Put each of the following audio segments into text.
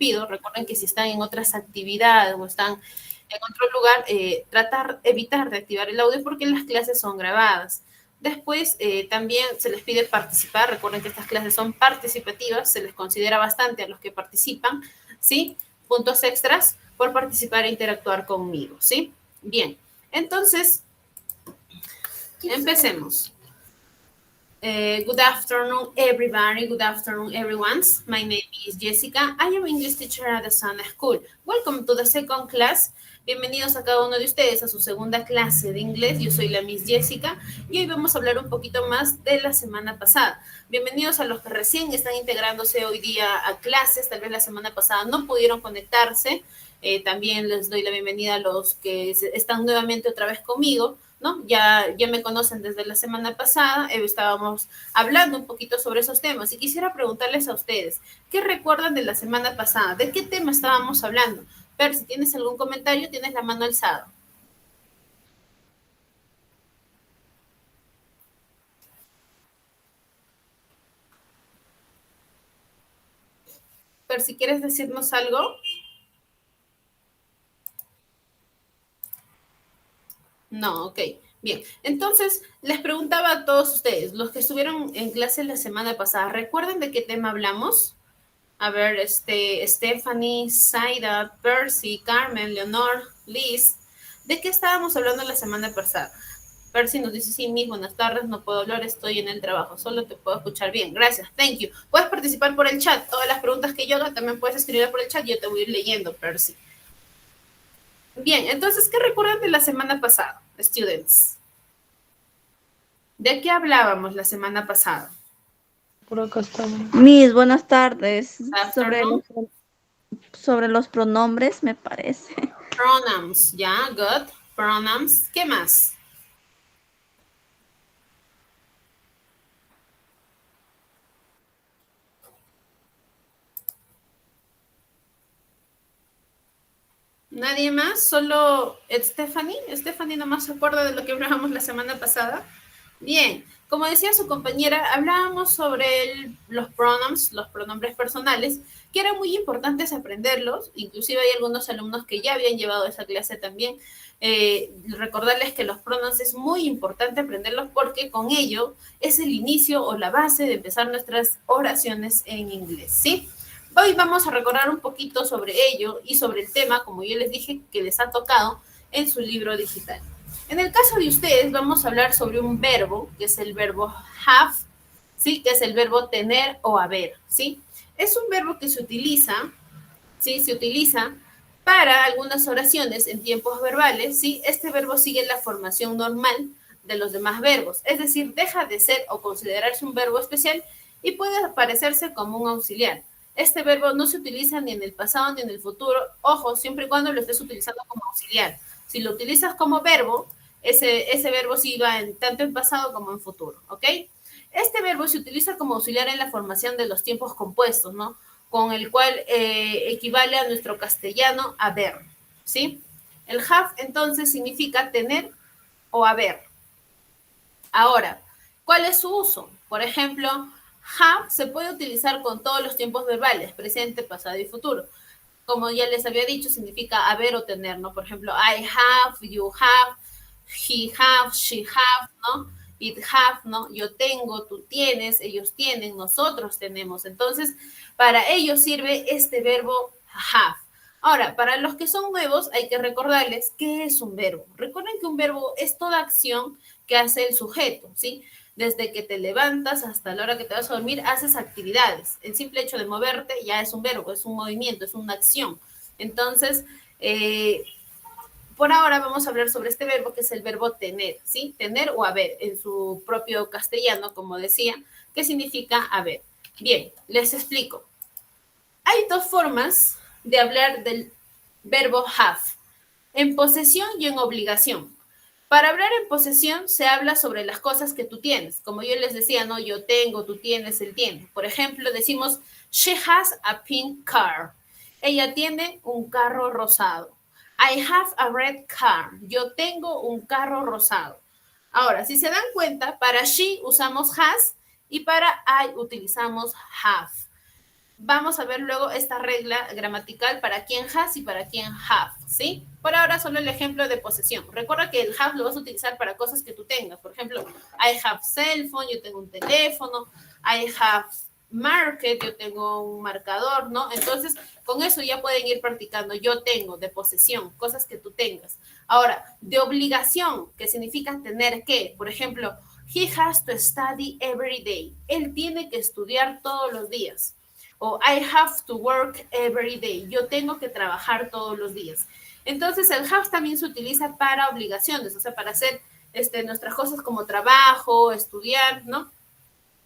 pido, recuerden que si están en otras actividades o están en otro lugar, evitar de activar el audio porque las clases son grabadas. Después también se les pide participar, recuerden que estas clases son participativas, se les considera bastante a los que participan, ¿sí? Puntos extras por participar e interactuar conmigo, ¿sí? Bien, entonces, empecemos. Good afternoon, everybody. Good afternoon, everyone. My name is Jessica. I am English teacher at the Sun School. Welcome to the second class. Bienvenidos a cada uno de ustedes a su segunda clase de inglés. Yo soy la Miss Jessica y hoy vamos a hablar un poquito más de la semana pasada. Bienvenidos a los que recién están integrándose hoy día a clases. Tal vez la semana pasada no pudieron conectarse. También les doy la bienvenida a los que están nuevamente otra vez conmigo, ¿no? Ya me conocen desde la semana pasada, estábamos hablando un poquito sobre esos temas y quisiera preguntarles a ustedes, ¿qué recuerdan de la semana pasada? ¿De qué tema estábamos hablando? Per, si tienes algún comentario, tienes la mano alzada. Per, si quieres decirnos algo. No, ok. Bien, entonces les preguntaba a todos ustedes, los que estuvieron en clase la semana pasada, ¿recuerdan de qué tema hablamos? A ver, Stephanie, Saida, Percy, Carmen, Leonor, Liz, ¿de qué estábamos hablando la semana pasada? Percy nos dice, sí, mis buenas tardes, no puedo hablar, estoy en el trabajo, solo te puedo escuchar bien, gracias, thank you. Puedes participar por el chat, todas las preguntas que yo haga también puedes escribir por el chat, yo te voy a ir leyendo, Percy. Bien, entonces, ¿qué recuerdan de la semana pasada, students? ¿De qué hablábamos la semana pasada? Por acá estamos. Miss, buenas tardes. Sobre los pronombres, me parece. Pronouns, ya, good. Pronouns, ¿qué más? ¿Nadie más? ¿Solo Stephanie? ¿Stephanie nomás se acuerda de lo que hablábamos la semana pasada? Bien, como decía su compañera, hablábamos sobre los pronombres, los pronombres personales, que eran muy importantes aprenderlos. Inclusive hay algunos alumnos que ya habían llevado esa clase también. Recordarles que los pronombres es muy importante aprenderlos porque con ello es el inicio o la base de empezar nuestras oraciones en inglés, ¿sí? Hoy vamos a recordar un poquito sobre ello y sobre el tema, como yo les dije, que les ha tocado en su libro digital. En el caso de ustedes, vamos a hablar sobre un verbo, que es el verbo have, ¿sí? Que es el verbo tener o haber, ¿sí? Es un verbo que se utiliza, ¿sí? Se utiliza para algunas oraciones en tiempos verbales, ¿sí? Este verbo sigue la formación normal de los demás verbos, es decir, deja de ser o considerarse un verbo especial y puede aparecerse como un auxiliar. Este verbo no se utiliza ni en el pasado ni en el futuro, ojo, siempre y cuando lo estés utilizando como auxiliar. Si lo utilizas como verbo, ese verbo sí va tanto en pasado como en futuro, ¿ok? Este verbo se utiliza como auxiliar en la formación de los tiempos compuestos, ¿no? Con el cual equivale a nuestro castellano haber, ¿sí? El have entonces significa tener o haber. Ahora, ¿cuál es su uso? Por ejemplo, have se puede utilizar con todos los tiempos verbales, presente, pasado y futuro. Como ya les había dicho, significa haber o tener, ¿no? Por ejemplo, I have, you have, he have, she have, ¿no? It have, ¿no? Yo tengo, tú tienes, ellos tienen, nosotros tenemos. Entonces, para ello sirve este verbo have. Ahora, para los que son nuevos, hay que recordarles qué es un verbo. Recuerden que un verbo es toda acción que hace el sujeto, ¿sí? Desde que te levantas hasta la hora que te vas a dormir, haces actividades. El simple hecho de moverte ya es un verbo, es un movimiento, es una acción. Entonces, por ahora vamos a hablar sobre este verbo que es el verbo tener, ¿sí? Tener o haber en su propio castellano, como decía, que significa haber. Bien, les explico. Hay dos formas de hablar del verbo have, en posesión y en obligación. Para hablar en posesión se habla sobre las cosas que tú tienes. Como yo les decía, no, yo tengo, tú tienes, él tiene. Por ejemplo, decimos, she has a pink car. Ella tiene un carro rosado. I have a red car. Yo tengo un carro rosado. Ahora, si se dan cuenta, para she usamos has y para I utilizamos have. Vamos a ver luego esta regla gramatical para quién has y para quién have, ¿sí? Por ahora solo el ejemplo de posesión. Recuerda que el have lo vas a utilizar para cosas que tú tengas. Por ejemplo, I have cell phone, yo tengo un teléfono. I have market, yo tengo un marcador, ¿no? Entonces, con eso ya pueden ir practicando. Yo tengo, de posesión, cosas que tú tengas. Ahora, de obligación, que significa tener que, por ejemplo, he has to study every day. Él tiene que estudiar todos los días. O I have to work every day. Yo tengo que trabajar todos los días. Entonces, el have también se utiliza para obligaciones, o sea, para hacer nuestras cosas como trabajo, estudiar, ¿no?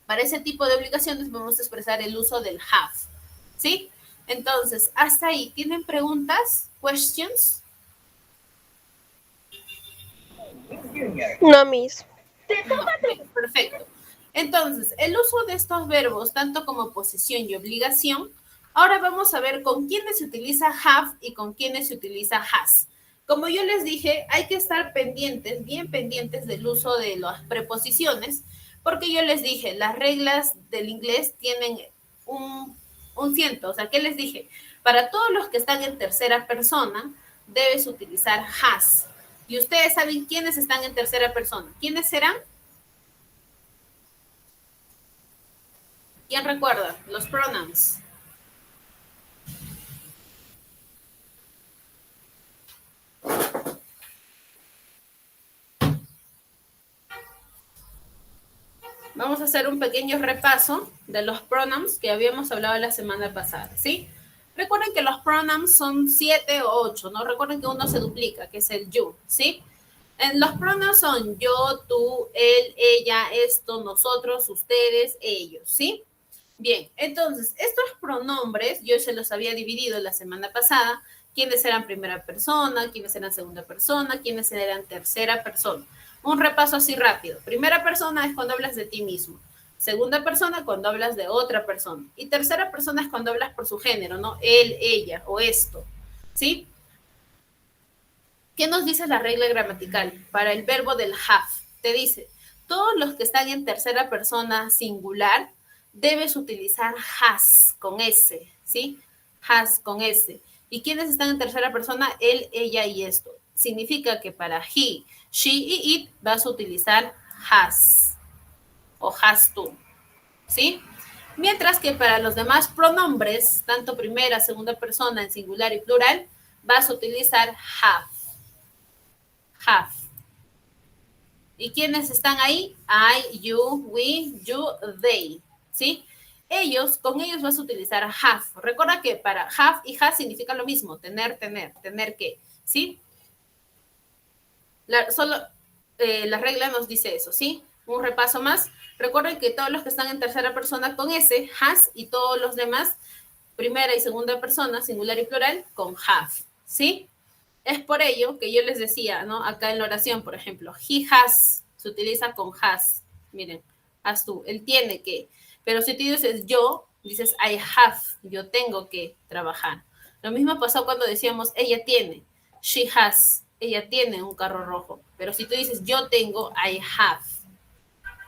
Para ese tipo de obligaciones vamos a expresar el uso del have, ¿sí? Entonces, hasta ahí, ¿tienen preguntas? ¿Questions? No, Miss. No. Perfecto. Entonces, el uso de estos verbos, tanto como posesión y obligación, ahora vamos a ver con quiénes se utiliza have y con quiénes se utiliza has. Como yo les dije, hay que estar pendientes, bien pendientes del uso de las preposiciones, porque yo les dije, las reglas del inglés tienen un ciento. O sea, ¿qué les dije? Para todos los que están en tercera persona, debes utilizar has. Y ustedes saben quiénes están en tercera persona. ¿Quiénes serán? ¿Quién recuerda? Los pronouns. Vamos a hacer un pequeño repaso de los pronouns que habíamos hablado la semana pasada, ¿sí? Recuerden que los pronouns son 7 o 8, ¿no? Recuerden que uno se duplica, que es el you, ¿sí? Los pronouns son yo, tú, él, ella, esto, nosotros, ustedes, ellos, ¿sí? Bien, entonces, estos pronombres yo se los había dividido la semana pasada. ¿Quiénes eran primera persona? ¿Quiénes eran segunda persona? ¿Quiénes eran tercera persona? Un repaso así rápido. Primera persona es cuando hablas de ti mismo. Segunda persona cuando hablas de otra persona. Y tercera persona es cuando hablas por su género, ¿no? Él, ella o esto, ¿sí? ¿Qué nos dice la regla gramatical para el verbo del have? Te dice, todos los que están en tercera persona singular, debes utilizar has con S, ¿sí? Has con S. ¿Y quiénes están en tercera persona? Él, ella y esto. Significa que para he, she y it vas a utilizar has o has to, ¿sí? Mientras que para los demás pronombres, tanto primera, segunda persona, en singular y plural, vas a utilizar have. Have. ¿Y quiénes están ahí? I, you, we, you, they, ¿sí? Con ellos vas a utilizar have. Recuerda que para have y has significa lo mismo, tener que, ¿sí? La regla nos dice eso, ¿sí? Un repaso más. Recuerden que todos los que están en tercera persona con S, has, y todos los demás, primera y segunda persona, singular y plural, con have, ¿sí? Es por ello que yo les decía, ¿no? Acá en la oración, por ejemplo, he has, se utiliza con has. Miren, has tú, él tiene que. Pero si tú dices yo, dices I have, yo tengo que trabajar. Lo mismo pasó cuando decíamos ella tiene, she has, ella tiene un carro rojo. Pero si tú dices yo tengo, I have,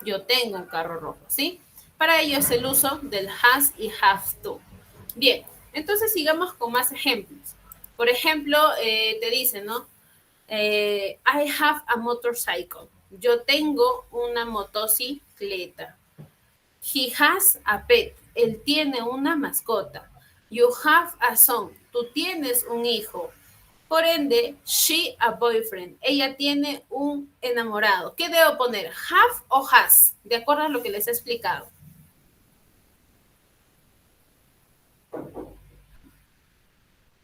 yo tengo un carro rojo, ¿sí? Para ello es el uso del has y have to. Bien, entonces sigamos con más ejemplos. Por ejemplo, te dicen, ¿no? I have a motorcycle. Yo tengo una motocicleta. He has a pet. Él tiene una mascota. You have a son. Tú tienes un hijo. Por ende, she a boyfriend. Ella tiene un enamorado. ¿Qué debo poner? ¿Have o has? De acuerdo a lo que les he explicado.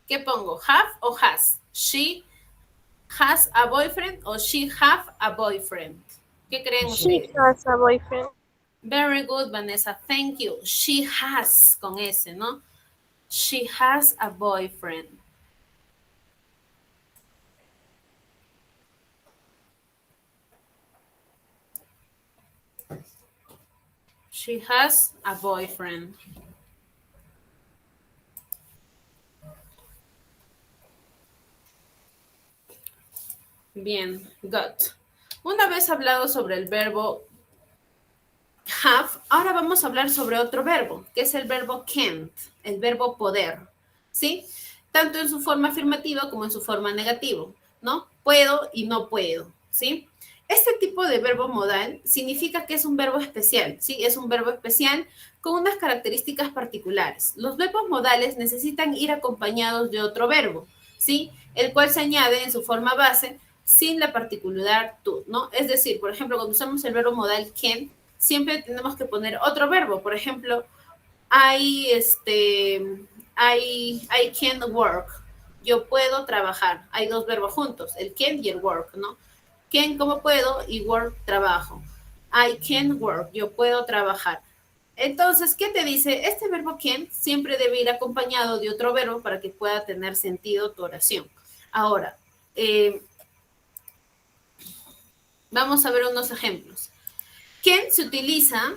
¿Qué pongo? ¿Have o has? She has a boyfriend o she have a boyfriend. ¿Qué creen ustedes? She has a boyfriend. Very good, Vanessa. Thank you. She has con S, ¿no? She has a boyfriend. She has a boyfriend. Bien, got. Una vez hablado sobre el verbo have, Ahora vamos a hablar sobre otro verbo, que es el verbo can't, el verbo poder, ¿sí? Tanto en su forma afirmativa como en su forma negativa, ¿no? Puedo y no puedo, ¿sí? Este tipo de verbo modal significa que es un verbo especial, ¿sí? Es un verbo especial con unas características particulares. Los verbos modales necesitan ir acompañados de otro verbo, ¿sí? El cual se añade en su forma base sin la particular to, ¿no? Es decir, por ejemplo, cuando usamos el verbo modal can, siempre tenemos que poner otro verbo. Por ejemplo, I can work. Yo puedo trabajar. Hay dos verbos juntos, el can y el work, ¿no? Can, ¿cómo puedo? Y work, trabajo. I can work. Yo puedo trabajar. Entonces, ¿qué te dice? Este verbo can siempre debe ir acompañado de otro verbo para que pueda tener sentido tu oración. Ahora, vamos a ver unos ejemplos. Can se utiliza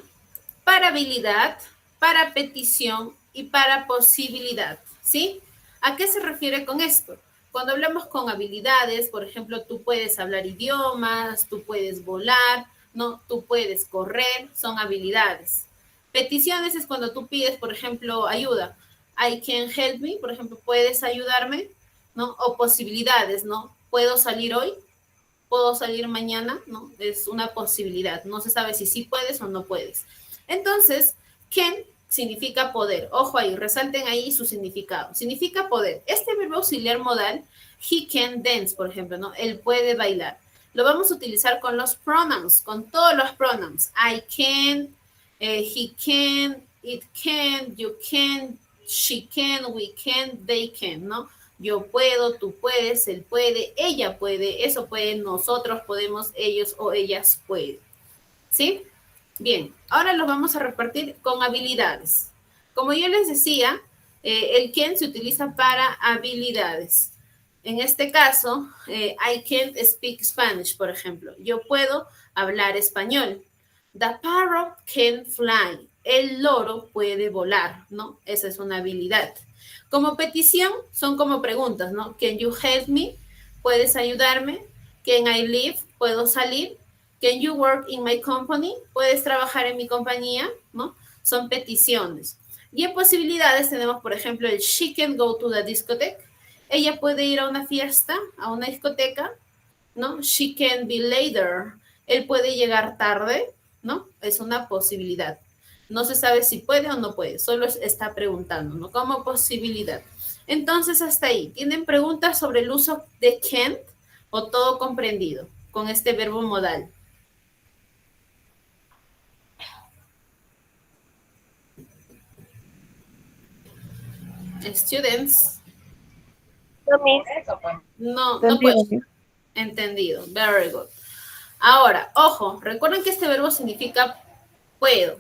para habilidad, para petición y para posibilidad, ¿sí? ¿A qué se refiere con esto? Cuando hablamos con habilidades, por ejemplo, tú puedes hablar idiomas, tú puedes volar, ¿no? Tú puedes correr, son habilidades. Peticiones es cuando tú pides, por ejemplo, ayuda. I can help me, por ejemplo, ¿puedes ayudarme? ¿No? O posibilidades, ¿no? ¿Puedo salir hoy? ¿Puedo salir mañana? ¿No? Es una posibilidad. No se sabe si sí puedes o no puedes. Entonces, can significa poder. Ojo ahí, resalten ahí su significado. Significa poder. Este verbo auxiliar modal, he can dance, por ejemplo, ¿no? Él puede bailar. Lo vamos a utilizar con los pronouns, con todos los pronouns. I can, he can, it can, you can, she can, we can, they can, ¿no? Yo puedo, tú puedes, él puede, ella puede, eso puede, nosotros podemos, ellos o ellas pueden. ¿Sí? Bien, ahora los vamos a repartir con habilidades. Como yo les decía, el can se utiliza para habilidades. En este caso, I can speak Spanish, por ejemplo. Yo puedo hablar español. The parrot can fly. El loro puede volar, ¿no? Esa es una habilidad. Como petición, son como preguntas, ¿no? Can you help me? ¿Puedes ayudarme? Can I leave? ¿Puedo salir? Can you work in my company? ¿Puedes trabajar en mi compañía? ¿No? Son peticiones. Y en posibilidades tenemos, por ejemplo, el she can go to the discotheque. Ella puede ir a una fiesta, a una discoteca, ¿no? She can be later. Él puede llegar tarde, ¿no? Es una posibilidad. No se sabe si puede o no puede, solo está preguntando, ¿no? Como posibilidad. Entonces, hasta ahí. ¿Tienen preguntas sobre el uso de can o todo comprendido con este verbo modal? Students. No, no puedo. Entendido. Very good. Ahora, ojo, recuerden que este verbo significa puedo.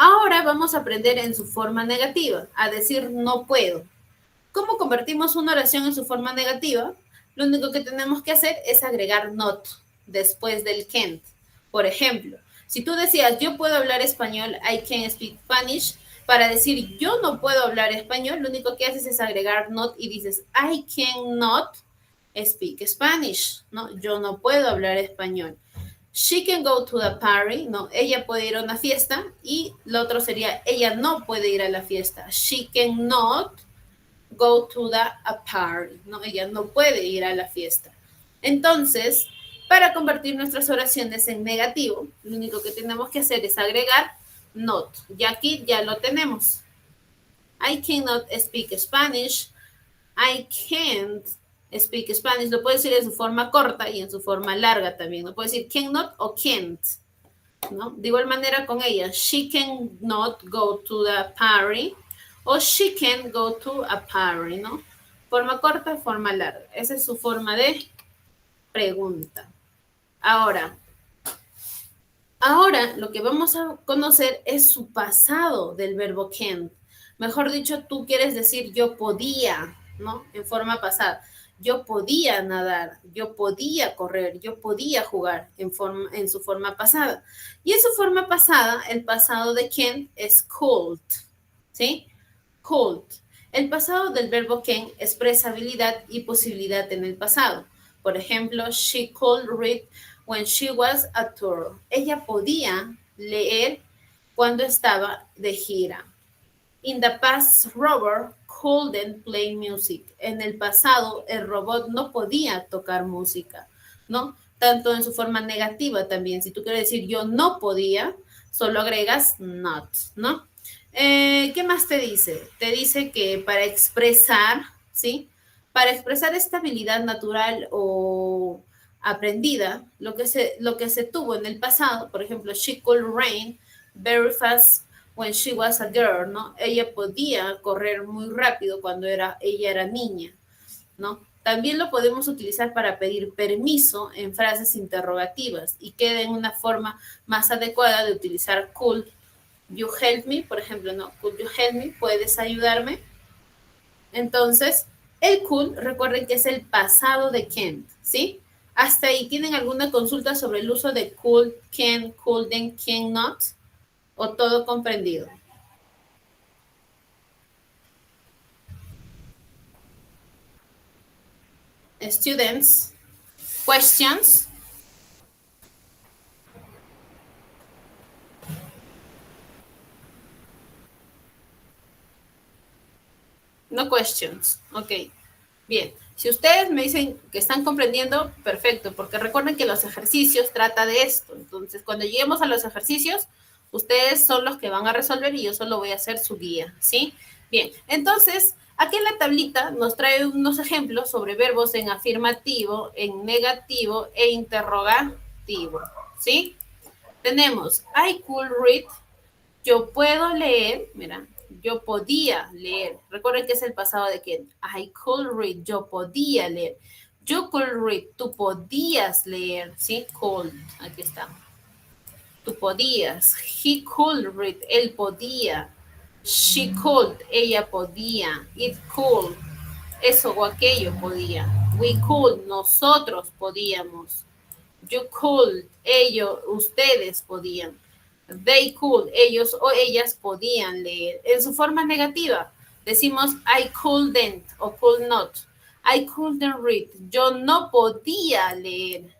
Ahora vamos a aprender en su forma negativa, a decir no puedo. ¿Cómo convertimos una oración en su forma negativa? Lo único que tenemos que hacer es agregar not después del can't. Por ejemplo, si tú decías yo puedo hablar español, I can speak Spanish, para decir yo no puedo hablar español, lo único que haces es agregar not y dices I cannot speak Spanish, ¿no? Yo no puedo hablar español. She can go to the party, ¿no? Ella puede ir a una fiesta y lo otro sería ella no puede ir a la fiesta. She cannot go to the party, ¿no? Ella no puede ir a la fiesta. Entonces, para convertir nuestras oraciones en negativo, lo único que tenemos que hacer es agregar not. Y aquí ya lo tenemos. I cannot speak Spanish. I can't speak Spanish. Lo puede decir en su forma corta y en su forma larga también. Lo puede decir cannot o can't, ¿no? De igual manera con ella. She cannot go to the party o she can go to a party, ¿no? Forma corta, forma larga. Esa es su forma de pregunta. Ahora lo que vamos a conocer es su pasado del verbo can. Mejor dicho, tú quieres decir yo podía, ¿no? En forma pasada. Yo podía nadar, yo podía correr, yo podía jugar en su forma pasada. Y en su forma pasada, el pasado de can es could, ¿sí? Could. El pasado del verbo can expresa habilidad y posibilidad en el pasado. Por ejemplo, she could read when she was at tour. Ella podía leer cuando estaba de gira. In the past, Robert couldn't play music. En el pasado, el robot no podía tocar música, ¿no? Tanto en su forma negativa también. Si tú quieres decir yo no podía, solo agregas not, ¿no? ¿Qué más te dice? Te dice que para expresar, ¿sí? Para expresar esta habilidad natural o aprendida, lo que se tuvo en el pasado, por ejemplo, she could run very fast when she was a girl, ¿no? Ella podía correr muy rápido cuando ella era niña, ¿no? También lo podemos utilizar para pedir permiso en frases interrogativas y queda en una forma más adecuada de utilizar could you help me, por ejemplo, ¿no? Could you help me? ¿Puedes ayudarme? Entonces, el could, recuerden que es el pasado de can't, ¿sí? Hasta ahí, ¿tienen alguna consulta sobre el uso de could, can, couldn't, can not? ¿O todo comprendido? Students, questions? No questions. Ok. Bien. Si ustedes me dicen que están comprendiendo, perfecto, porque recuerden que los ejercicios trata de esto. Entonces, cuando lleguemos a los ejercicios, ustedes son los que van a resolver y yo solo voy a hacer su guía, ¿sí? Bien. Entonces, aquí en la tablita nos trae unos ejemplos sobre verbos en afirmativo, en negativo e interrogativo, ¿sí? Tenemos I could read, yo puedo leer, mira, yo podía leer. Recuerden que es el pasado de quién. I could read, yo podía leer. You could read, tú podías leer, ¿sí? Could, aquí está. Tú podías. He could read, él podía. She could, ella podía. It could, eso o aquello podía. We could, nosotros podíamos. You could, ellos, ustedes podían. They could, ellos o ellas podían leer. En su forma negativa, decimos I couldn't o could not. I couldn't read, yo no podía leer.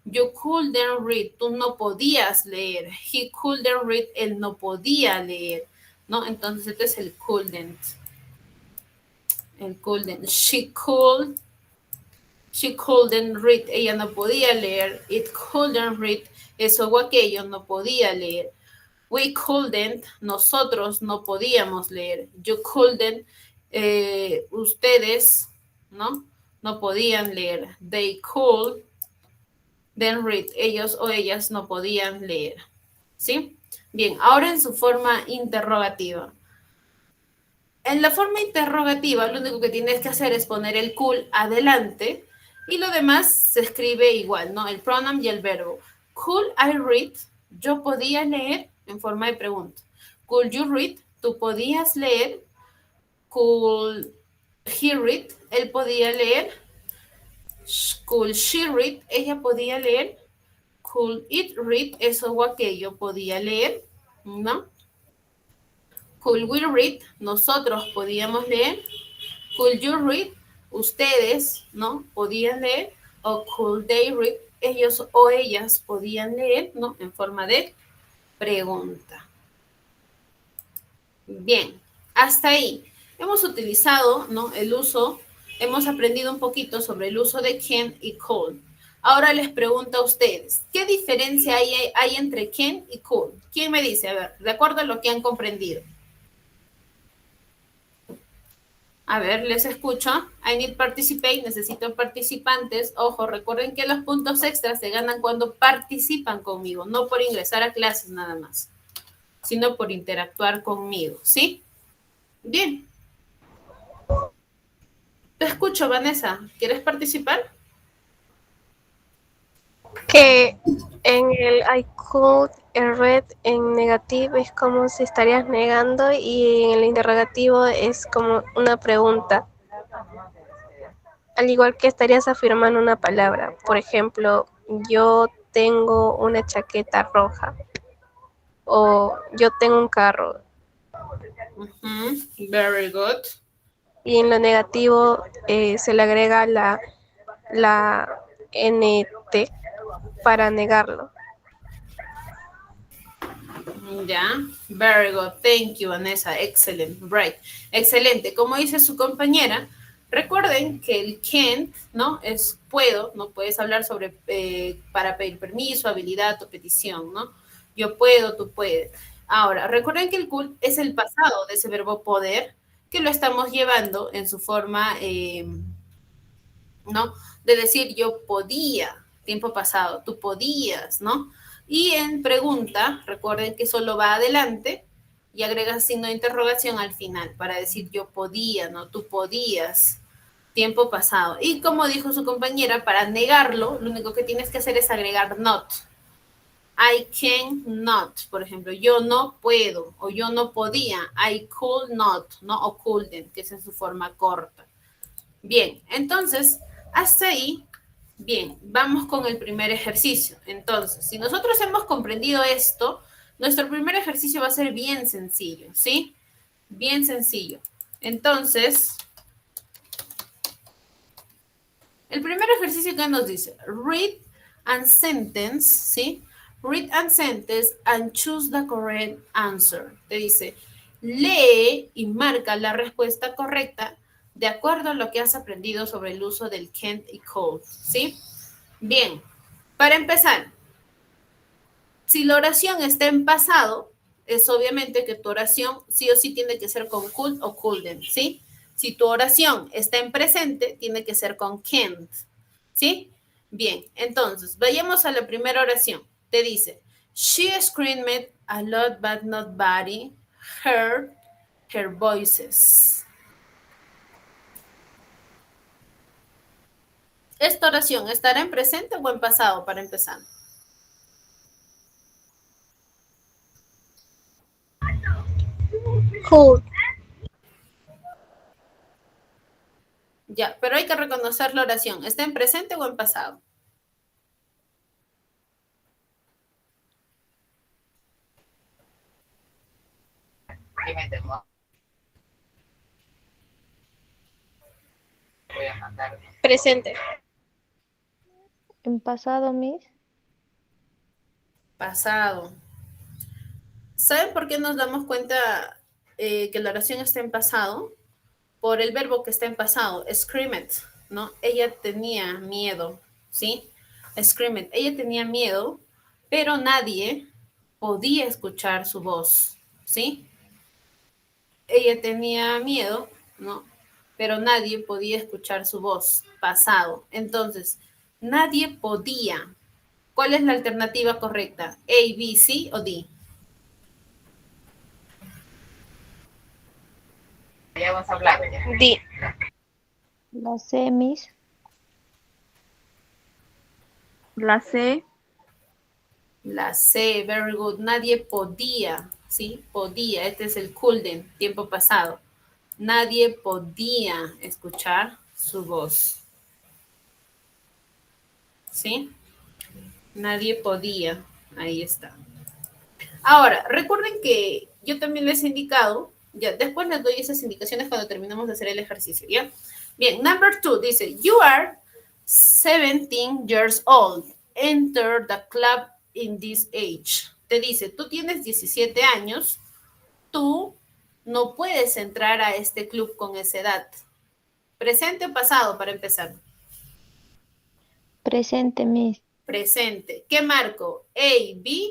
You couldn't read, tú no podías leer. He couldn't read, él no podía leer. ¿No? Entonces este es el couldn't. El couldn't. She couldn't read, ella no podía leer. It couldn't read, eso o aquello no podía leer. We couldn't, nosotros no podíamos leer. You couldn't, ustedes, ¿no? No podían leer. They could then read, ellos o ellas no podían leer. ¿Sí? Bien, ahora en su forma interrogativa. En la forma interrogativa, lo único que tienes que hacer es poner el could adelante y lo demás se escribe igual, ¿no? El pronoun y el verbo. Could I read? Yo podía leer en forma de pregunta. Could you read? Tú podías leer. Could he read? Él podía leer. Could she read? Ella podía leer. Could it read? Eso o aquello podía leer, ¿no? Could we read? Nosotros podíamos leer. Could you read? Ustedes, ¿no? Podían leer. O could they read? Ellos o ellas podían leer, ¿no? En forma de pregunta. Bien, hasta ahí. Hemos utilizado, ¿no? El uso, hemos aprendido un poquito sobre el uso de can y could. Ahora les pregunto a ustedes, ¿qué diferencia hay entre can y could? ¿Quién me dice? A ver, de acuerdo a lo que han comprendido. A ver, les escucho. I need participate, necesito participantes. Ojo, recuerden que los puntos extras se ganan cuando participan conmigo, no por ingresar a clases nada más, sino por interactuar conmigo, ¿sí? Bien. Te escucho, Vanessa. ¿Quieres participar? Que en el I could read en negativo es como si estarías negando y en el interrogativo es como una pregunta. Al igual que estarías afirmando una palabra. Por ejemplo, yo tengo una chaqueta roja. O yo tengo un carro. Very good. Y en lo negativo se le agrega la NT para negarlo. Ya, very good. Thank you, Vanessa. Excellent. Right. Excelente. Como dice su compañera, recuerden que el can't, ¿no? Es puedo, no puedes hablar sobre para pedir permiso, habilidad o petición, ¿no? Yo puedo, tú puedes. Ahora, recuerden que el could es el pasado de ese verbo poder, que lo estamos llevando en su forma, ¿no? De decir yo podía, tiempo pasado, tú podías, ¿no? Y en pregunta, recuerden que solo va adelante y agregas signo de interrogación al final para decir yo podía, ¿no? Tú podías, tiempo pasado. Y como dijo su compañera, para negarlo, lo único que tienes que hacer es agregar not. I can not, por ejemplo, yo no puedo o yo no podía. I could not, ¿no? O couldn't, que es en su forma corta. Bien, entonces, hasta ahí, bien, vamos con el primer ejercicio. Entonces, si nosotros hemos comprendido esto, nuestro primer ejercicio va a ser bien sencillo, ¿sí? Bien sencillo. Entonces, el primer ejercicio que nos dice, read and sentence, ¿sí? Read and sentence and choose the correct answer. Te dice, lee y marca la respuesta correcta de acuerdo a lo que has aprendido sobre el uso del can't y could, ¿sí? Bien, para empezar, si la oración está en pasado, es obviamente que tu oración sí o sí tiene que ser con could o couldn't, ¿sí? Si tu oración está en presente, tiene que ser con can't, ¿sí? Bien, entonces, vayamos a la primera oración. Te dice, she screamed a lot but nobody heard her voices. ¿Esta oración estará en presente o en pasado para empezar? Could. Ya, pero hay que reconocer la oración. ¿Está en presente o en pasado? Presente. En pasado, Miss. Pasado. ¿Saben por qué nos damos cuenta que la oración está en pasado? Por el verbo que está en pasado, screamed, ¿no? Ella tenía miedo, ¿sí? Screamed. Ella tenía miedo, pero nadie podía escuchar su voz, ¿sí? Ella tenía miedo, ¿no? Pero nadie podía escuchar su voz, pasado. Entonces, nadie podía. ¿Cuál es la alternativa correcta? A, B, C o D. Ya hemos hablado ya. D. La C, Miss. La C. La C, very good. Nadie podía, ¿sí? Podía, este es el couldn't, tiempo pasado. Nadie podía escuchar su voz. ¿Sí? Nadie podía. Ahí está. Ahora, recuerden que yo también les he indicado, ya después les doy esas indicaciones cuando terminemos de hacer el ejercicio, ¿ya? Bien, number 2 dice, you are 17 years old. Enter the club in this age. Te dice, tú tienes 17 años, tú no puedes entrar a este club con esa edad. ¿Presente o pasado para empezar? Presente, Miss. Presente. ¿Qué marco? A, B,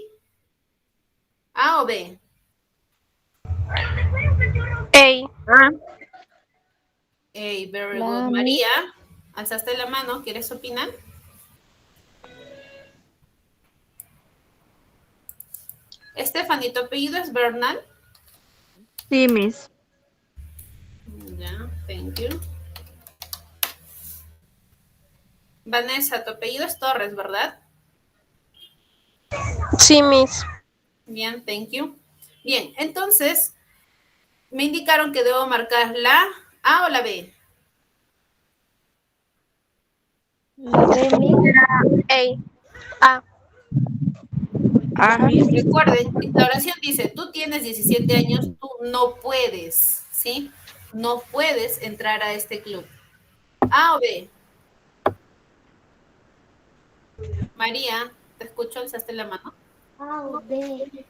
A o B. A. Hey, very La good. Miss. María, alzaste la mano, ¿quieres opinar? Stephanie, ¿tu apellido es Bernal? Sí, Miss. Ya, thank you. Vanessa, tu apellido es Torres, ¿verdad? Sí, Miss. Bien, thank you. Bien, entonces, me indicaron que debo marcar la A o la B. La B, Miss. A. A, Miss. Recuerden, la oración dice, tú tienes 17 años, tú no puedes, ¿sí? No puedes entrar a este club. A o B. María, te escucho, alzaste la mano. A o B.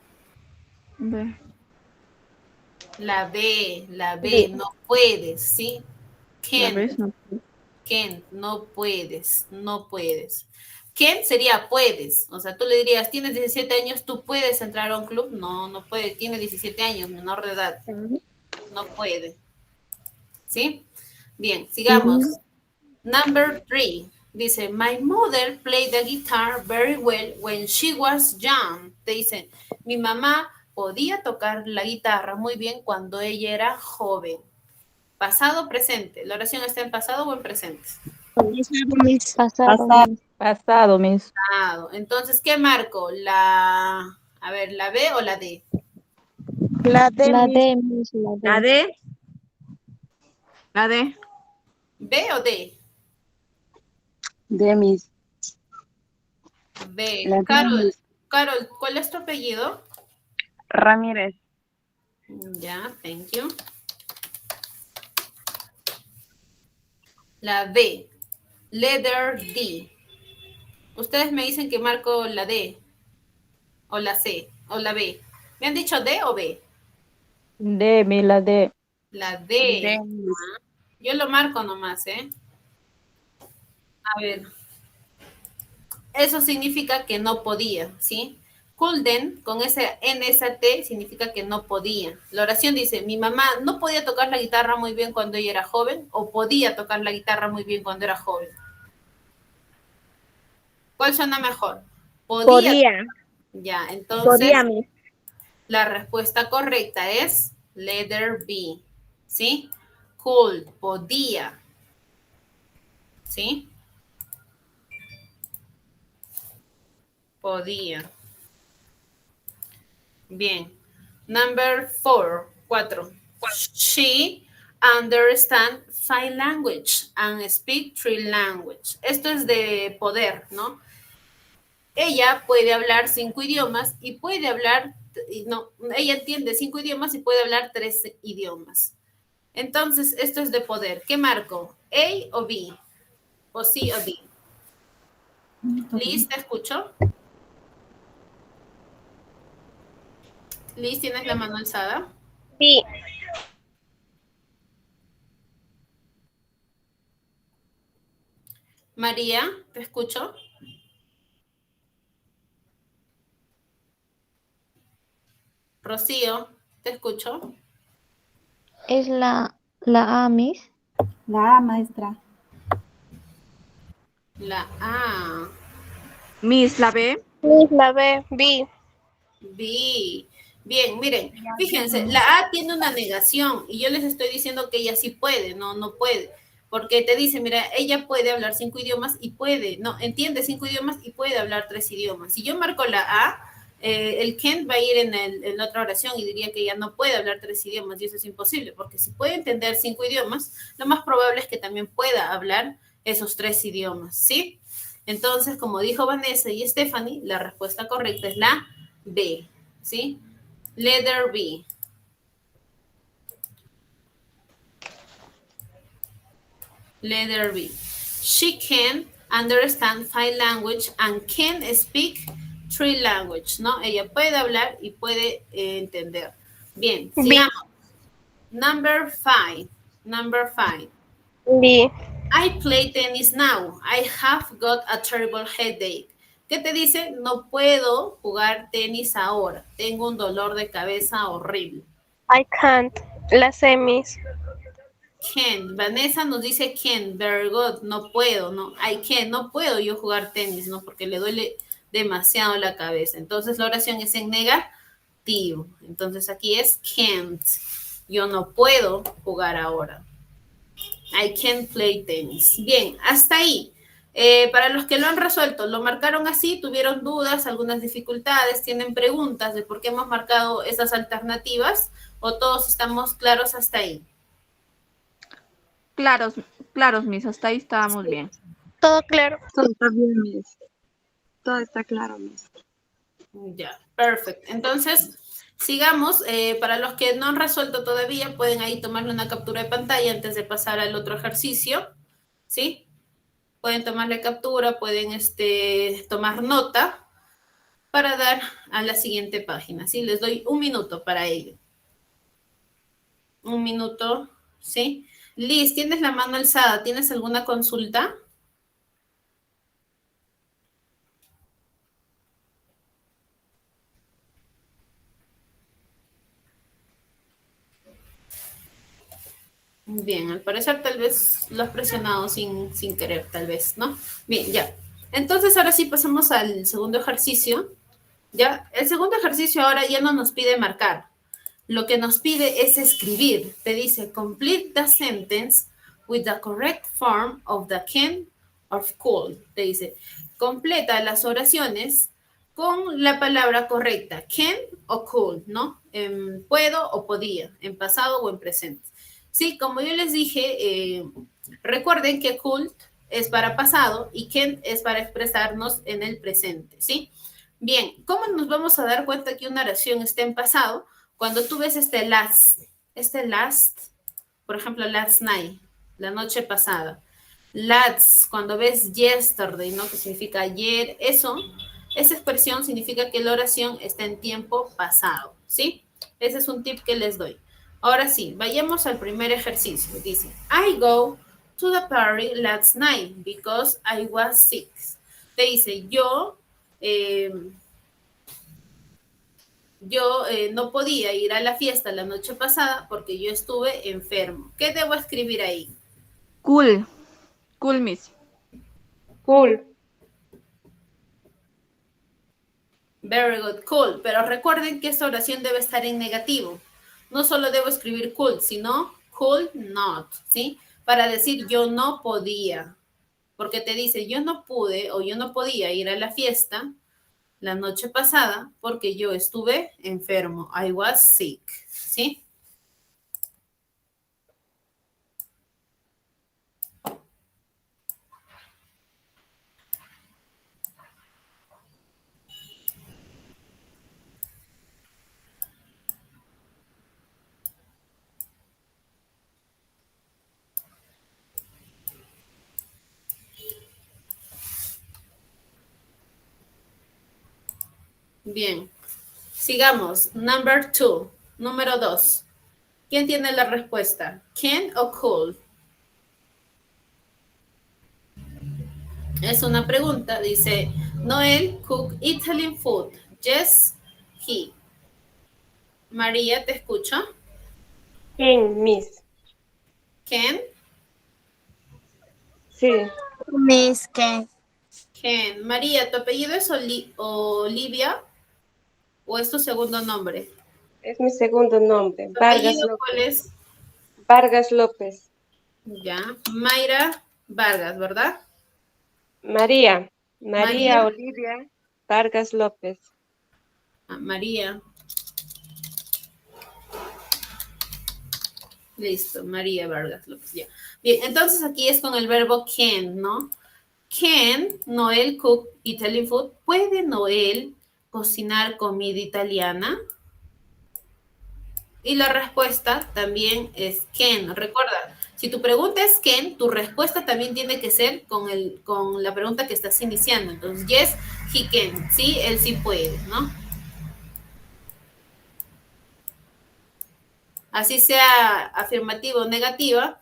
B. La B, B. no puedes, ¿sí? La B Can't, es no. can't, no puedes, no puedes. Can't sería puedes, o sea, tú le dirías, tienes 17 años, tú puedes entrar a un club. No, no puede, tiene 17 años, menor de edad, no puede, ¿sí? Bien, sigamos. Number 3. Dice, my mother played the guitar very well when she was young. Te dice, mi mamá podía tocar la guitarra muy bien cuando ella era joven. Pasado o presente. ¿La oración está en pasado o en presente? Pasado. Pasado, Miss. Pasado. Entonces, ¿qué marco? A ver, ¿la B o la D? La D, La Miss. D, Miss, la D. La D. La D. ¿B o D? De mis, B. la de Carol, mis Carol, ¿cuál es tu apellido? Ramírez. Ya, thank you. La D. Letter D. Ustedes me dicen que marco la D, o la C, o la B. ¿Me han dicho D o B? D, Miss, la D. La De D. mis, Yo lo marco nomás, ¿eh? A ver. Eso significa que no podía, ¿sí? Couldn't, con ese NST, significa que no podía. La oración dice, mi mamá no podía tocar la guitarra muy bien cuando ella era joven, o podía tocar la guitarra muy bien cuando era joven. ¿Cuál suena mejor? Podía. Ya, entonces, Miss. la respuesta correcta es letter B, ¿sí? Could, podía, ¿sí? Podía. Bien. Number 4. She understand 5 language and speak 3 language. Esto es de poder, ¿no? Ella puede hablar 5 idiomas y puede hablar, no, ella entiende 5 idiomas y puede hablar 3 idiomas. Entonces, esto es de poder. ¿Qué marco? ¿A o B? ¿O C o D? Liz, te escucho. Liz, ¿tienes la mano alzada? B. María, te escucho. Rocío, te escucho. Es la A, Miss. la A, maestra. La A. Miss, la B. Miss, la B. B. B. Bien, miren, fíjense, la A tiene una negación y yo les estoy diciendo que ella sí puede, no puede, porque te dice, mira, ella puede hablar 5 idiomas y puede, no, entiende 5 idiomas y puede hablar 3 idiomas. Si yo marco la A, el Kent va a ir en la otra oración y diría que ella no puede hablar 3 idiomas y eso es imposible, porque si puede entender 5 idiomas, lo más probable es que también pueda hablar esos 3 idiomas, ¿sí? Entonces, como dijo Vanessa y Stephanie, la respuesta correcta es la B, ¿sí? Letter B. Letter B. She can understand 5 language and can speak 3 language, ¿no? Ella puede hablar y puede entender. Bien, B. sigamos. Number 5. Number 5. B. I play tennis now. I have got a terrible headache. ¿Qué te dice? No puedo jugar tenis ahora. Tengo un dolor de cabeza horrible. I can't. La C, Miss. Can. Vanessa nos dice can. Very good. No puedo, no. I can. No puedo yo jugar tenis, ¿no? Porque le duele demasiado la cabeza. Entonces la oración es en negativo. Entonces aquí es can't. Yo no puedo jugar ahora. I can't play tennis. Bien, hasta ahí. Para los que lo han resuelto, lo marcaron así, tuvieron dudas, algunas dificultades, tienen preguntas de por qué hemos marcado esas alternativas o todos estamos claros hasta ahí. Claros, Miss. Hasta ahí estábamos bien. Todo claro. Todo está bien, mis. Todo está claro, mis. Ya, perfecto. Entonces, sigamos. Para los que no han resuelto todavía, pueden ahí tomarle una captura de pantalla antes de pasar al otro ejercicio, ¿sí? Pueden tomarle captura, pueden tomar nota para dar a la siguiente página, ¿sí? Les doy un minuto para ello. Un minuto, ¿sí? Liz, tienes la mano alzada, ¿tienes alguna consulta? Bien, al parecer tal vez lo has presionado sin querer, tal vez, ¿no? Bien, ya. Entonces ahora sí pasamos al segundo ejercicio. Ya, el segundo ejercicio ahora ya no nos pide marcar. Lo que nos pide es escribir. Te dice, complete the sentence with the correct form of the can of could. Te dice, completa las oraciones con la palabra correcta, can o could, ¿no? En puedo o podía, en pasado o en presente. Sí, como yo les dije, recuerden que could es para pasado y can es para expresarnos en el presente, ¿sí? Bien, ¿cómo nos vamos a dar cuenta que una oración está en pasado? Cuando tú ves este last, por ejemplo, last night, la noche pasada. Last, cuando ves yesterday, ¿no? Que significa ayer, esa expresión significa que la oración está en tiempo pasado, ¿sí? Ese es un tip que les doy. Ahora sí, vayamos al primer ejercicio. Dice, I go to the party last night because I was sick. Te dice, yo no podía ir a la fiesta la noche pasada porque yo estuve enfermo. ¿Qué debo escribir ahí? Cool. Cool, Miss. Cool. Very good, cool. Pero recuerden que esta oración debe estar en negativo. No solo debo escribir cool, sino could not, ¿sí? Para decir yo no podía. Porque te dice yo no pude o yo no podía ir a la fiesta la noche pasada porque yo estuve enfermo. I was sick, ¿sí? Bien. Sigamos. Number 2. Número 2. ¿Quién tiene la respuesta? ¿Can o could? Es una pregunta. Dice, Noel cook Italian food. Yes, he. María, ¿te escucho? Can, Miss. Can. Sí. Miss Can. Can. María, ¿tu apellido es Olivia o es tu segundo nombre? Es mi segundo nombre. ¿Tu Vargas apellido López. cuál es? Vargas López. Ya. Mayra Vargas, ¿verdad? María. María. Olivia Vargas López. María. Listo, María Vargas López, ya. Bien, entonces aquí es con el verbo can, ¿no? Can Noel cook Italian food? ¿Puede Noel cocinar comida italiana? Y la respuesta también es can. Recuerda, si tu pregunta es can, tu respuesta también tiene que ser con la pregunta que estás iniciando. Entonces, yes, he can. Sí, él sí puede, ¿no? Así sea afirmativa o negativa,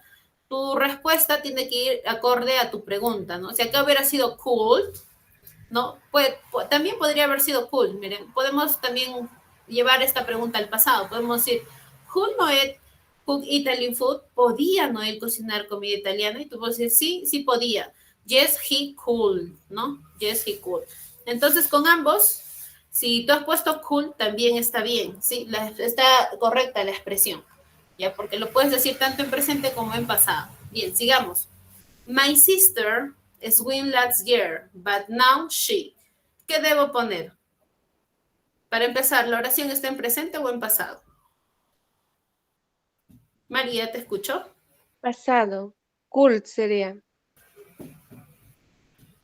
tu respuesta tiene que ir acorde a tu pregunta, ¿no? Si acá hubiera sido cool, ¿no? También podría haber sido cool. Miren, podemos también llevar esta pregunta al pasado. Podemos decir, could Noel cook Italian food? ¿Podía Noel cocinar comida italiana? Y tú puedes decir, sí, sí podía. Yes, he could, ¿no? Yes, he could. Entonces, con ambos, si tú has puesto cool, también está bien, ¿sí? Está correcta la expresión, ¿ya? Porque lo puedes decir tanto en presente como en pasado. Bien, sigamos. My sister swam last year, but now she. ¿Qué debo poner? Para empezar, ¿la oración está en presente o en pasado? María, ¿te escucho? Pasado. Cool sería.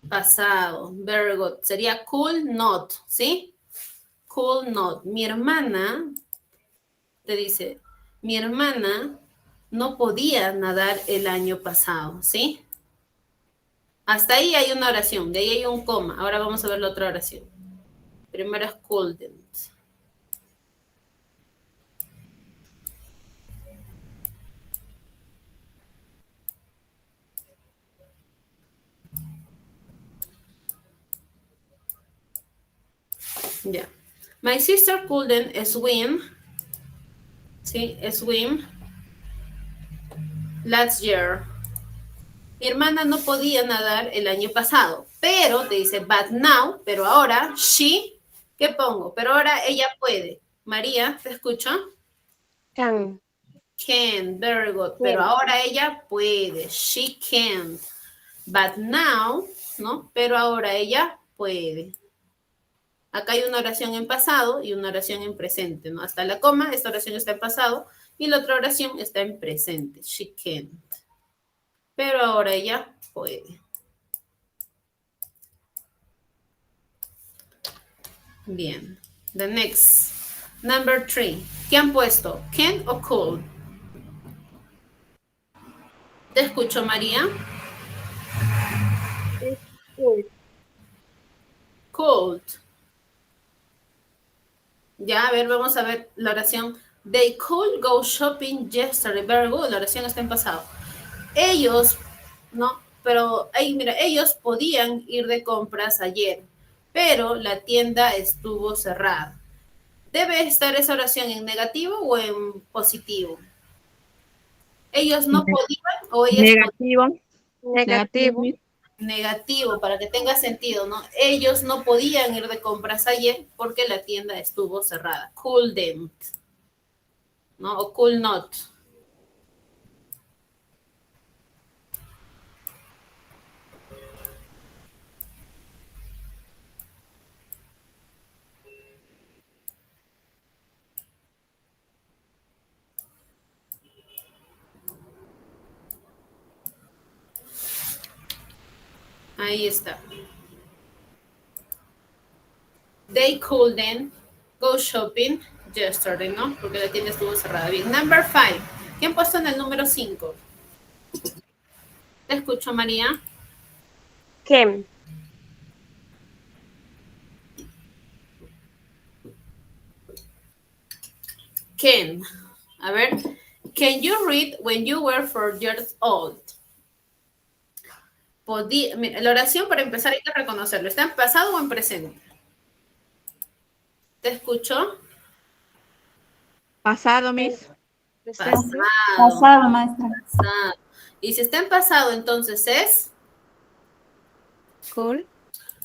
Pasado. Very good. Sería could not, ¿sí? Could not. Mi hermana, te dice, mi hermana no podía nadar el año pasado, ¿sí? Hasta ahí hay una oración, de ahí hay un coma. Ahora vamos a ver la otra oración. Primero es couldn't. Ya. My sister couldn't swim. ¿Sí? Swim last year. Mi hermana no podía nadar el año pasado, pero te dice, but now, pero ahora, she, ¿qué pongo? Pero ahora ella puede. María, ¿te escucho? Can. Can, very good. Pero ahora ella puede. She can. But now, ¿no? Pero ahora ella puede. Acá hay una oración en pasado y una oración en presente, ¿no? Hasta la coma, esta oración está en pasado y la otra oración está en presente. She can't. Pero ahora ella puede. Bien. The next. Number 3. ¿Qué han puesto? Can o could? Te escucho, María. Could. Ya, a ver, vamos a ver la oración. They could go shopping yesterday. Very good. La oración está en pasado. Ellos, ¿no? Pero, ahí, mira, ellos podían ir de compras ayer, pero la tienda estuvo cerrada. ¿Debe estar esa oración en negativo o en positivo? ¿Ellos no podían o ellas Negativo. Negativo. Miss. Negativo, para que tenga sentido, ¿no? Ellos no podían ir de compras ayer porque la tienda estuvo cerrada. Couldn't, ¿no? O could not. Ahí está. They couldn't go shopping yesterday, ¿no? Porque la tienda estuvo cerrada. Bien. Number 5. ¿Quién puesto en el número 5? Te escucho, María. Can. Can. A ver. Can you read when you were 4 years old? Podía, mira, la oración para empezar hay que reconocerlo. ¿Está en pasado o en presente? ¿Te escucho? Pasado, Miss. Pasado. Pasado, maestra. Pasado. Y si está en pasado, entonces es Could.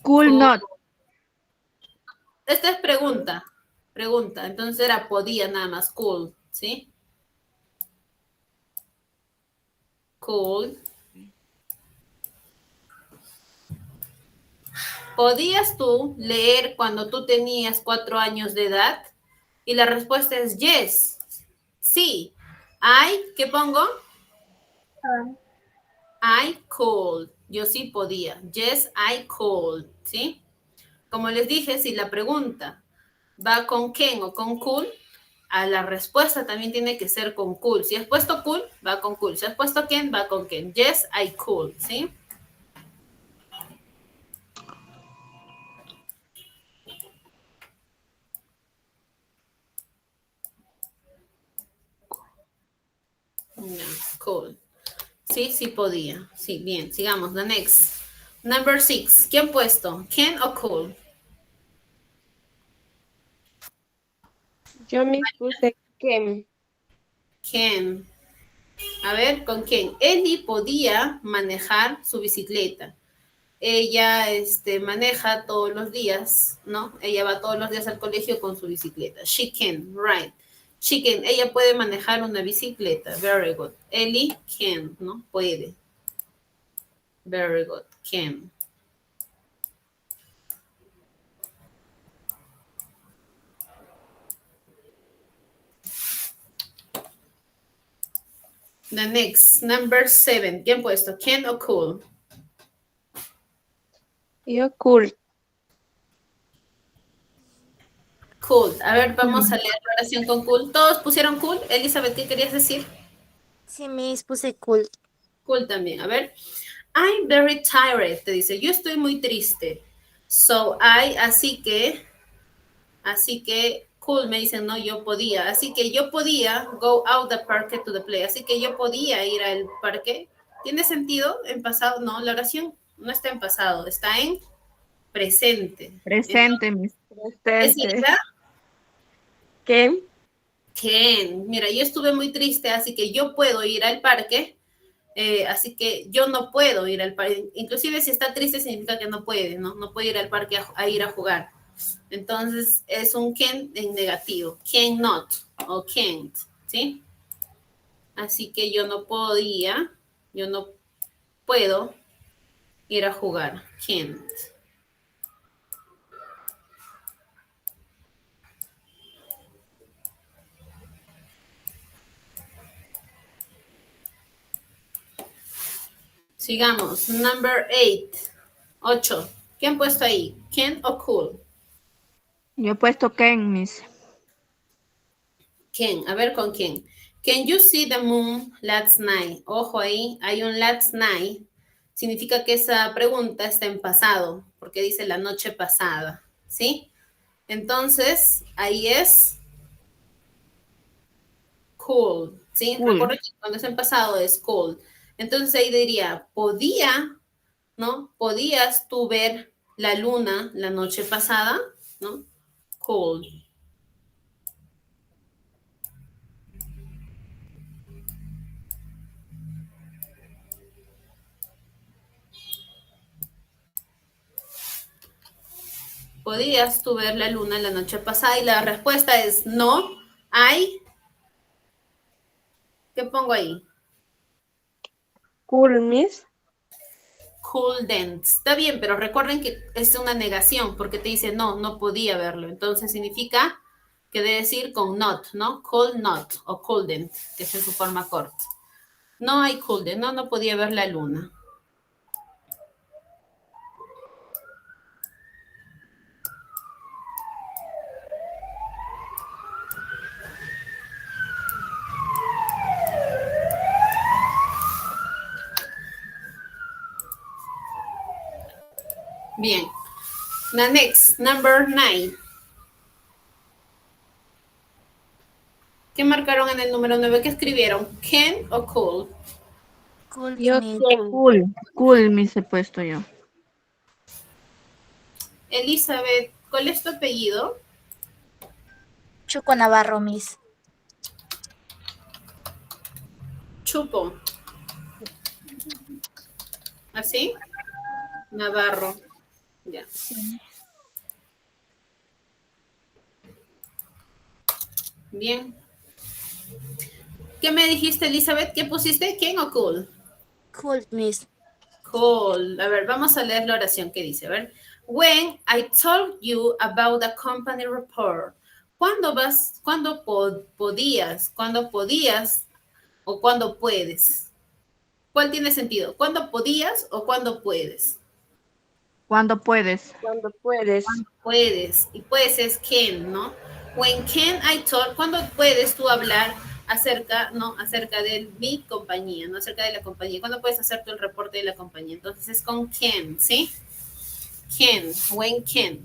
Could could. not. Esta es pregunta. Pregunta. Entonces era podía nada más. Could. ¿Sí? Could. ¿Podías tú leer cuando tú tenías 4 años de edad? Y la respuesta es yes. Sí. ¿Qué pongo? I could. Yo sí podía. Yes, I could. ¿Sí? Como les dije, si la pregunta va con can o con could, a la respuesta también tiene que ser con could. Si has puesto could, va con could. Si has puesto can, va con can. Yes, I could. ¿Sí? No, could. Sí, sí podía. Sí, bien. Sigamos. The next. Number 6. ¿Quién puesto? Can o could? Yo me puse can. Can. A ver, ¿con quién? Ellie podía manejar su bicicleta. Ella maneja todos los días, ¿no? Ella va todos los días al colegio con su bicicleta. She can, right. She can, ella puede manejar una bicicleta. Very good. Ellie can, ¿no? Puede. Very good. Can. The next, number 7. ¿Quién puesto? Can o could? Yo could. Could. A ver, vamos a leer la oración con could. ¿Todos pusieron could? Elizabeth, ¿qué querías decir? Sí, mis puse cool. Could también. A ver. I'm very tired, te dice. Yo estoy muy triste. So, así que, Así que could me dicen, no, yo podía. Así que yo podía go out the park to the play. Así que yo podía ir al parque. ¿Tiene sentido en pasado? No, la oración no está en pasado, está en presente. Presente, Miss. Es Presente. Linda. ¿Qué? Ken, mira, yo estuve muy triste, así que yo puedo ir al parque, así que yo no puedo ir al parque. Inclusive si está triste significa que no puede, ¿no? No puede ir al parque a ir a jugar. Entonces es un can en negativo, cannot o can't, ¿sí? Así que yo no podía, yo no puedo ir a jugar, can't. Sigamos, number 8, 8. ¿Qué han puesto ahí? Can o cool? Yo he puesto Ken, Miss. Ken, a ver con quién. Can you see the moon last night? Ojo ahí, hay un last night. Significa que esa pregunta está en pasado, porque dice la noche pasada, ¿sí? Entonces, ahí es cool, ¿sí? Cool. Recuerda que cuando es en pasado es cool. Entonces ahí diría, podía, ¿no? ¿Podías tú ver la luna la noche pasada? ¿No? Cool. ¿Podías tú ver la luna la noche pasada? Y la respuesta es no. ¿Hay? ¿Qué pongo ahí? Cool, Miss. Couldn't. Está bien, pero recuerden que es una negación porque te dice no, no podía verlo. Entonces significa que debe decir con not, ¿no? Could not o couldn't, que es en su forma corta. No hay couldn't, no, no podía ver la luna. Bien. The next, number 9. ¿Qué marcaron en el número 9? ¿Qué escribieron? ¿Can o could? Could, Yo Miss. quién. Cool. Cool, Miss, he puesto yo. Elizabeth, ¿cuál es tu apellido? Chuco Navarro, Miss. Chupo. ¿Así? Navarro. Ya. Sí. Bien. ¿Qué me dijiste, Elizabeth? ¿Qué pusiste? ¿Quién o cool? Could, Miss. Cool. A ver, vamos a leer la oración que dice. A ver. When I told you about the company report. ¿Cuándo vas? ¿Cuándo podías? ¿Cuándo podías? ¿O cuándo puedes? ¿Cuál tiene sentido? ¿Cuándo podías o cuándo puedes? ¿Cuándo puedes? Cuando puedes. Puedes. Y puedes es can, ¿no? When can I talk? ¿Cuándo puedes tú hablar acerca, no, acerca de mi compañía, no acerca de la compañía? ¿Cuándo puedes hacer tú el reporte de la compañía? Entonces es con can, ¿sí? Can, when can.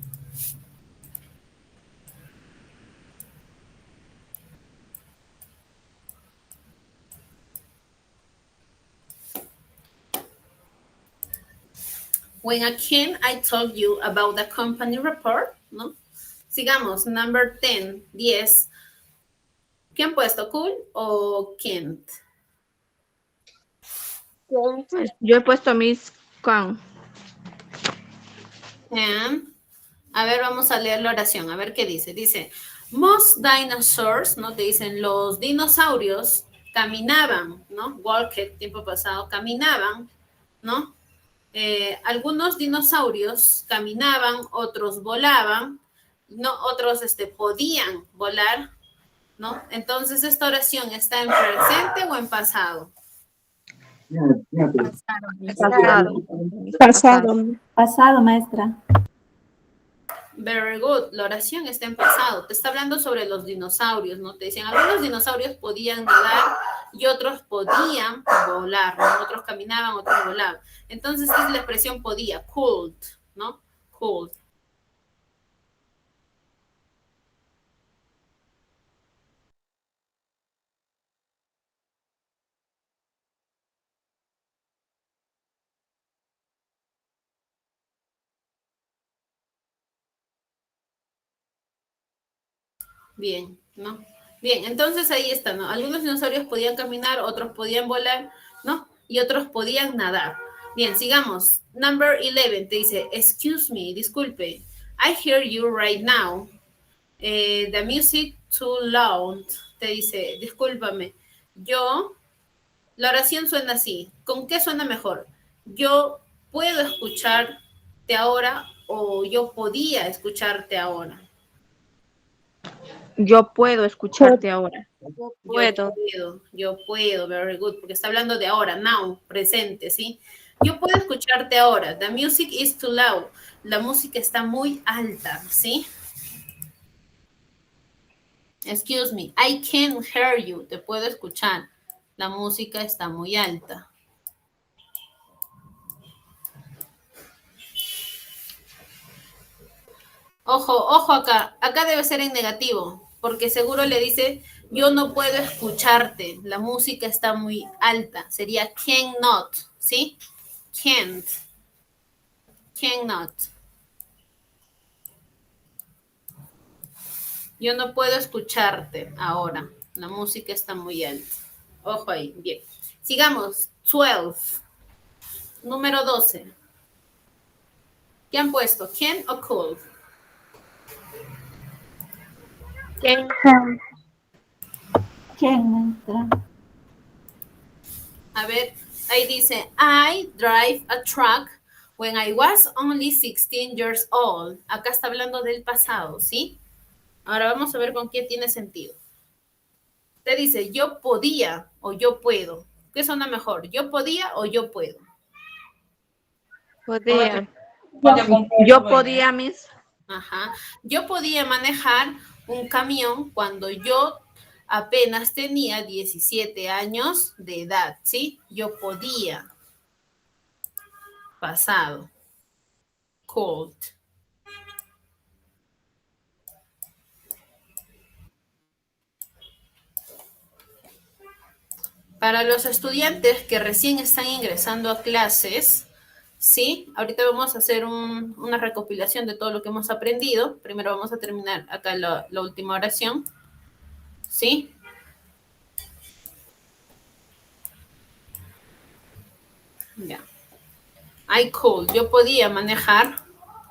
When can I told you about the company report, ¿no? Sigamos, number 10, 10. ¿Qué han puesto, cool o can't? Pues yo he puesto Miss Can. Can. A ver, vamos a leer la oración, a ver qué dice. Dice, most dinosaurs, ¿no? Te dicen, los dinosaurios caminaban, ¿no? Walked, tiempo pasado, caminaban, ¿no? Algunos dinosaurios caminaban, otros volaban, no, otros podían volar, ¿no? Entonces, ¿esta oración está en presente o en pasado? Pasado, Miss. Pasado. Pasado, maestra. Very good. La oración está en pasado. Te está hablando sobre los dinosaurios, ¿no? Te dicen, algunos dinosaurios podían nadar y otros podían volar, ¿no? Otros caminaban, otros volaban. Entonces, es la expresión podía, could, ¿no? Could. Bien, ¿no? Bien, entonces ahí está, ¿no? Algunos dinosaurios podían caminar, otros podían volar, ¿no? Y otros podían nadar. Bien, sigamos. Number 11 te dice, excuse me, disculpe. I hear you right now. The music too loud. Te dice, discúlpame. La oración suena así. ¿Con qué suena mejor? Yo puedo escucharte ahora o yo podía escucharte ahora. Yo puedo escucharte ahora. Puedo. Yo puedo, very good, porque está hablando de ahora, now, presente, ¿sí? Yo puedo escucharte ahora. The music is too loud. La música está muy alta, ¿sí? Excuse me, I can't hear you. Te puedo escuchar. La música está muy alta. Ojo, ojo acá. Acá debe ser en negativo, porque seguro le dice, yo no puedo escucharte. La música está muy alta. Sería cannot, ¿sí? Can't. Cannot. Yo no puedo escucharte ahora. La música está muy alta. Ojo ahí, bien. Sigamos. 12. Número 12. ¿Qué han puesto? ¿Can o could? ¿Quién? ¿Quién, maestra? A ver, ahí dice, I drive a truck when I was only 16 years old. Acá está hablando del pasado, ¿sí? Ahora vamos a ver con qué tiene sentido. Te dice, yo podía o yo puedo. ¿Qué suena mejor? ¿Yo podía o yo puedo? Podía. Yo podía, Miss. Ajá. Yo podía manejar un camión cuando yo apenas tenía 17 años de edad, ¿sí? Yo podía. Pasado. Cold. Para los estudiantes que recién están ingresando a clases, ¿sí? Ahorita vamos a hacer una recopilación de todo lo que hemos aprendido. Primero vamos a terminar acá la última oración, ¿sí? Ya. I could, yo podía manejar,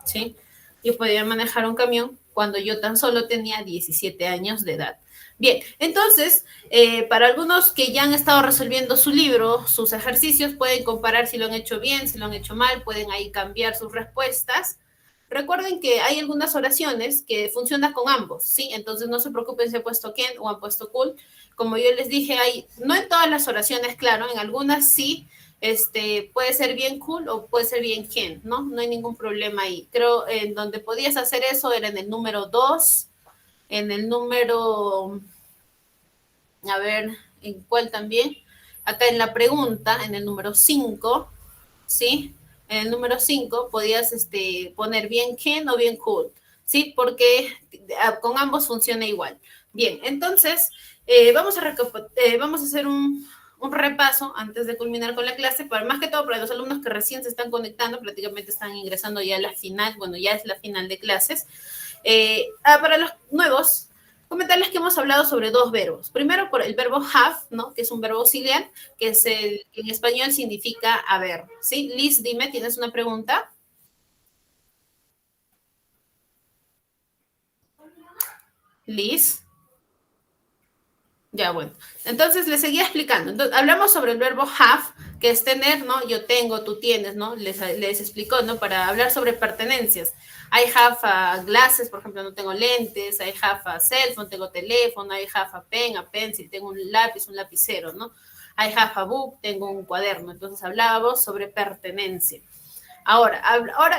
¿sí? Yo podía manejar un camión cuando yo tan solo tenía 17 años de edad. Bien, entonces, para algunos que ya han estado resolviendo su libro, sus ejercicios, pueden comparar si lo han hecho bien, si lo han hecho mal, pueden ahí cambiar sus respuestas. Recuerden que hay algunas oraciones que funcionan con ambos, ¿sí? Entonces no se preocupen si han puesto can o han puesto could. Como yo les dije, no en todas las oraciones, claro, en algunas sí, puede ser bien cool o puede ser bien can, ¿no? No hay ningún problema ahí. Creo en donde podías hacer eso era en el número 2, en el número, a ver, ¿en cuál también? Acá en la pregunta, en el número 5, ¿sí? En el número 5 podías poner bien can o bien could, ¿sí? Porque con ambos funciona igual. Bien, entonces, vamos a hacer un repaso antes de culminar con la clase, para más que todo para los alumnos que recién se están conectando, prácticamente están ingresando ya a la final, bueno, ya es la final de clases. Para los nuevos, comentarles que hemos hablado sobre dos verbos. Primero, por el verbo have, ¿no? Que es un verbo auxiliar, que en español significa haber, ¿sí? Liz, dime, ¿tienes una pregunta? Liz. Ya, bueno. Entonces, les seguía explicando. Entonces, hablamos sobre el verbo have, que es tener, ¿no? Yo tengo, tú tienes, ¿no? Les explicó, ¿no? Para hablar sobre pertenencias. I have glasses, por ejemplo, no tengo lentes. I have a cell phone, tengo teléfono. I have a pen, a pencil, tengo un lápiz, un lapicero, ¿no? I have a book, tengo un cuaderno. Entonces, hablábamos sobre pertenencia.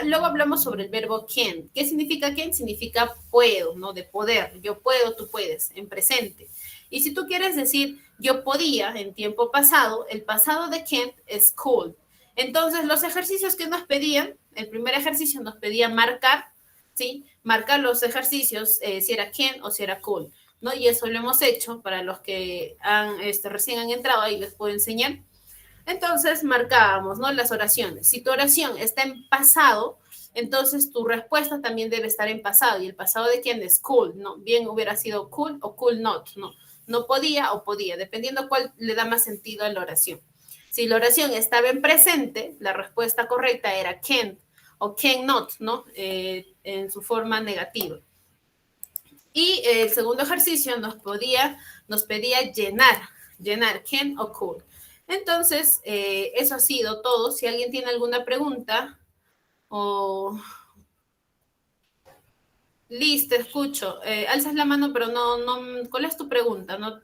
Luego hablamos sobre el verbo can. ¿Qué significa can? Significa puedo, ¿no? De poder. Yo puedo, tú puedes, en presente. Y si tú quieres decir yo podía en tiempo pasado, el pasado de can es could. Entonces, los ejercicios que nos pedían, el primer ejercicio nos pedía marcar, ¿sí? Marcar los ejercicios, si era can o si era could, ¿no? Y eso lo hemos hecho para los que recién han entrado, ahí les puedo enseñar. Entonces, marcábamos, ¿no? Las oraciones. Si tu oración está en pasado, Entonces tu respuesta también debe estar en pasado. ¿Y el pasado de quién es? Could, ¿no? Bien hubiera sido could o could not, ¿no? No podía o podía, dependiendo cuál le da más sentido a la oración. Si la oración estaba en presente, la respuesta correcta era can o can not, ¿no? En su forma negativa. Y el segundo ejercicio nos pedía llenar can o could. Entonces, eso ha sido todo. Si alguien tiene alguna pregunta o... Liz, te escucho. Alzas la mano, pero no, ¿cuál es tu pregunta? No,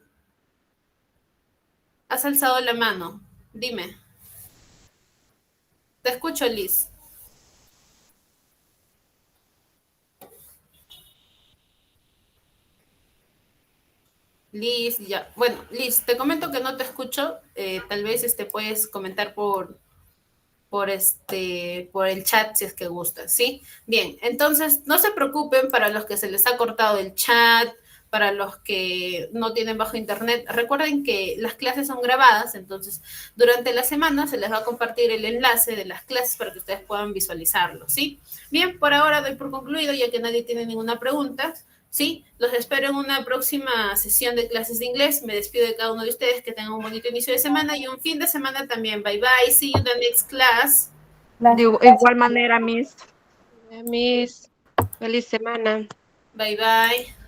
has alzado la mano. Dime. Te escucho, Liz. Liz, ya. Bueno, Liz, te comento que no te escucho. Tal vez puedes comentar por el chat si es que gustas, ¿sí? Bien, entonces no se preocupen para los que se les ha cortado el chat, para los que no tienen bajo internet. Recuerden que las clases son grabadas, entonces durante la semana se les va a compartir el enlace de las clases para que ustedes puedan visualizarlo, ¿sí? Bien, por ahora doy por concluido, ya que nadie tiene ninguna pregunta, ¿sí? Los espero en una próxima sesión de clases de inglés. Me despido de cada uno de ustedes, que tengan un bonito inicio de semana y un fin de semana también. Bye, bye. See you in the next class. De igual manera, Miss. Miss, feliz semana. Bye, bye.